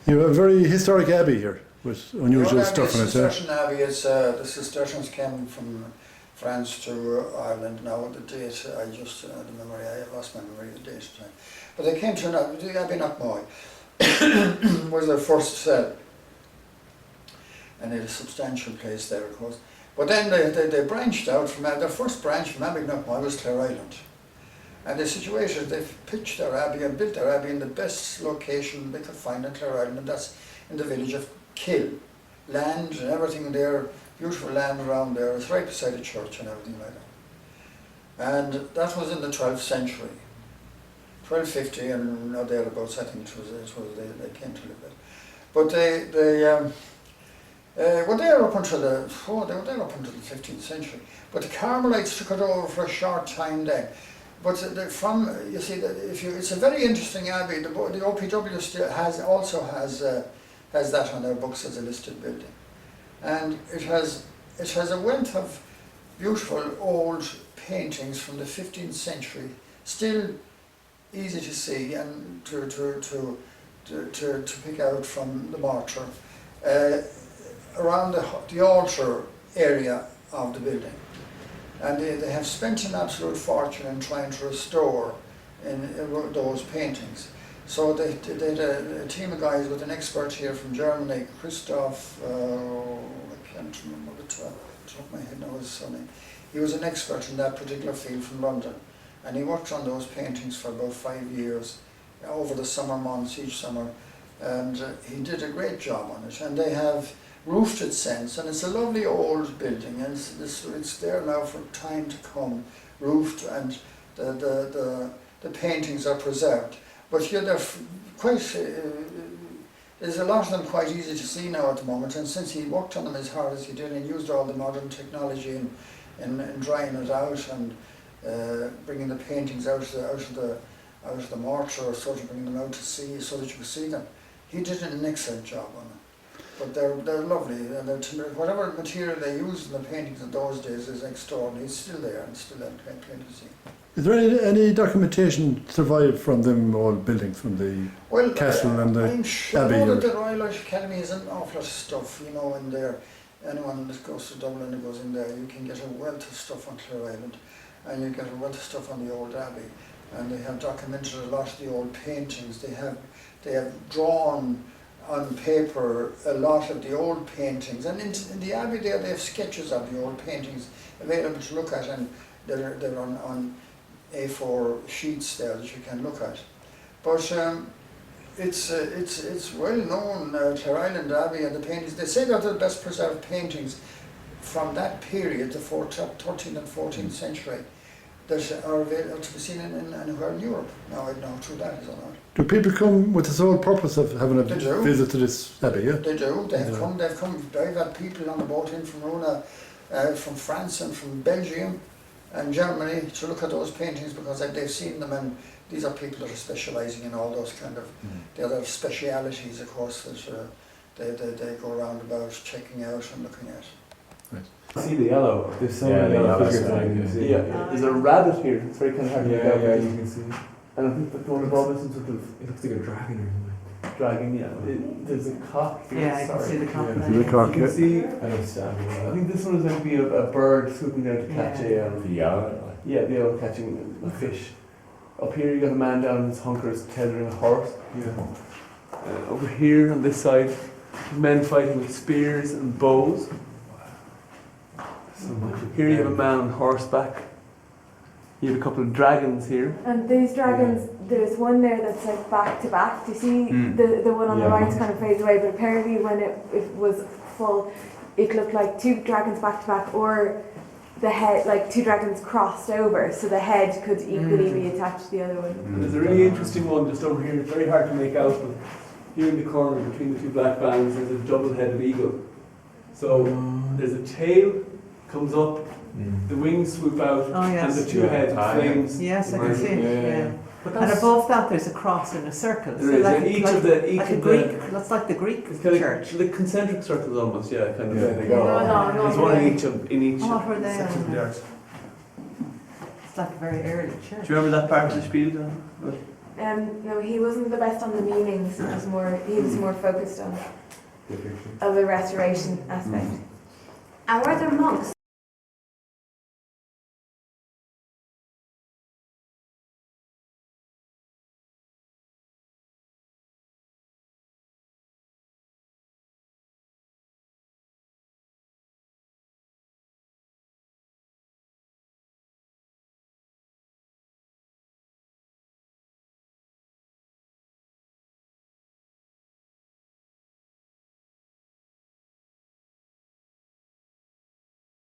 You have a very historic abbey here with unusual stuff in it. The Cistercian Abbey is the Cistercians came from France to Ireland. Now the date, I just the memory, I lost my memory of the date. But they came to the Abbey Knockmoy was their first and it is a substantial place there, of course. But then they branched out from their first branch from Abbey Knockmoy was Clare Island. And the situation, they pitched their abbey and built their abbey in the best location they could find in Clare Island, and that's in the village of Kill. Land and everything there, beautiful land around there, it's right beside the church and everything like that. And that was in the 12th century. 1250 and thereabouts, I think it was they came to live there. But they were there up until the 15th century. But the Carmelites took it over for a short time then. But you see, it's a very interesting abbey. The OPW still has that on their books as a listed building, and it has a wealth of beautiful old paintings from the 15th century, still easy to see and to pick out from the mortar around the altar area of the building. And they have spent an absolute fortune in trying to restore those paintings. So they did a team of guys with an expert here from Germany, Christoph, I can't remember the top of my head now his surname. He was an expert in that particular field from London. And he worked on those paintings for about 5 years, over the summer months, each summer. And he did a great job on it. And they have roofed it since, and it's a lovely old building, and it's there now for time to come, roofed, and the paintings are preserved. But here they're quite, there's a lot of them quite easy to see now at the moment, and since he worked on them as hard as he did and used all the modern technology in drying it out and bringing the paintings out of the mortar, or sort of bringing them out to see so that you could see them, he did an excellent job on it. But they're lovely, and whatever material they used in the paintings in those days is extraordinary. It's still there and still plain to see. Is there any documentation survived from them old buildings, from the castle and the I'm sure abbey? That the Royal Irish Academy has an awful lot of stuff, in there. Anyone that goes to Dublin and goes in there, you can get a wealth of stuff on Clare Island, and you get a wealth of stuff on the old abbey. And they have documented a lot of the old paintings. They have drawn on paper a lot of the old paintings, and in the abbey there they have sketches of the old paintings available to look at, and they're on A4 sheets there that you can look at. But it's well known, Clare Island Abbey and the paintings. They say they're the best preserved paintings from that period, the 13th and 14th century, that are available to be seen anywhere in Europe. Now I don't know how true that is or not. Do people come with the sole purpose of having a visit to this abbey? Yeah, they do. They've come. I've had people on the boat in from Rona, from France and from Belgium and Germany to look at those paintings because they've seen them, and these are people that are specialising in all those kind of the other specialities, of course, that they go around about checking out and looking at. Right. See the yellow. There's so many yellow figures. Yeah, there's a rabbit here. It's very kind of hard to make out. Yeah, you can see. And I think the one above is some sort of. It looks like a dragon or something. Dragon, yeah. There's a cock here. Yeah, I can see the cock. Yeah, see the cock. You can see. I think this one is going to be a bird swooping down to catch the owl. Yeah, the owl catching a fish. Up here you got a man down in his hunkers tethering a horse. Yeah. Over here on this side, men fighting with spears and bows. Here you have a man on horseback. You have a couple of dragons here. And these dragons, there's one there that's like back to back. Do you see the one on the right's kind of fades away, but apparently when it was full, it looked like two dragons back to back, or the head, like two dragons crossed over, so the head could equally be attached to the other one. There's a really interesting one just over here. It's very hard to make out, but here in the corner between the two black bands, there's a double-headed eagle. So there's a tail comes up, the wings swoop out, and the two heads flames. Yes, I can see it. Yeah. And above that, there's a cross in a circle. There is. That's like the Greek church. The concentric circles almost. Yeah, kind of. Yeah, they go. No, there's one in each What were they section of the arch. It's like a very early church. Do you remember that part of the spiel, John? No, he wasn't the best on the meanings. He was more focused on the restoration aspect. And were there monks